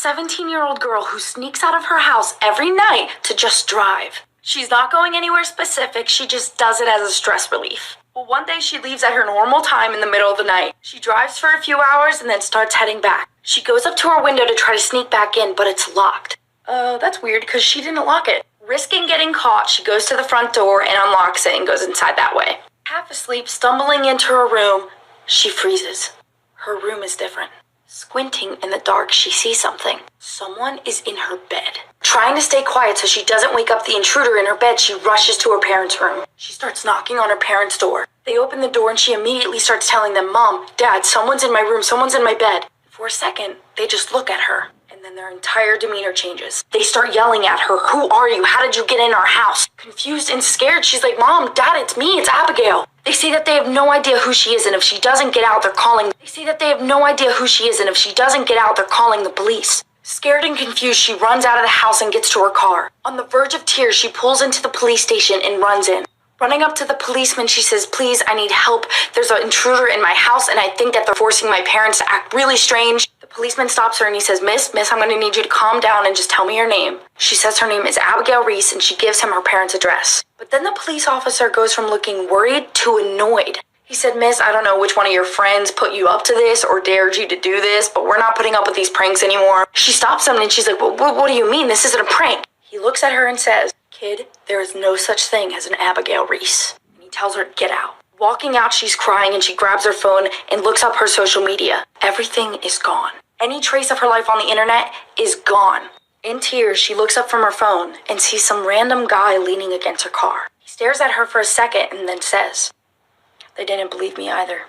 17-year-old girl who sneaks out of her house every night to just drive. She's not going anywhere specific, she just does it as a stress relief. Well, one day she leaves at her normal time in the middle of the night. She drives for a few hours and then starts heading back. She goes up to her window to try to sneak back in, but it's locked. That's weird because she didn't lock it. Risking getting caught, she goes to the front door and unlocks it and goes inside that way. Half asleep, stumbling into her room, she freezes. Her room is different. Squinting in the dark, she sees something. Someone is in her bed. Trying to stay quiet so she doesn't wake up the intruder in her bed, she rushes to her parents' room. She starts knocking on her parents' door. They open the door and she immediately starts telling them, "Mom, Dad, someone's in my room, someone's in my bed." For a second, they just look at her, and then their entire demeanor changes. They start yelling at her, "Who are you? How did you get in our house?" Confused and scared, she's like, "Mom, Dad, it's me, it's Abigail." They say that they have no idea who she is, and if she doesn't get out, they're calling the police. Scared and confused, she runs out of the house and gets to her car. On the verge of tears, she pulls into the police station and runs in. Running up to the policeman, she says, "Please, I need help. There's an intruder in my house, and I think that they're forcing my parents to act really strange." The policeman stops her and he says, Miss, I'm going to need you to calm down and just tell me your name." She says her name is Abigail Reese, and she gives him her parents' address. But then the police officer goes from looking worried to annoyed. He said, "Miss, I don't know which one of your friends put you up to this or dared you to do this, but we're not putting up with these pranks anymore." She stops him and she's like, "Well, what do you mean? This isn't a prank." He looks at her and says, "Kid, there is no such thing as an Abigail Reese." And he tells her to get out. Walking out, she's crying and she grabs her phone and looks up her social media. Everything is gone. Any trace of her life on the internet is gone. In tears, she looks up from her phone and sees some random guy leaning against her car. He stares at her for a second and then says, "They didn't believe me either."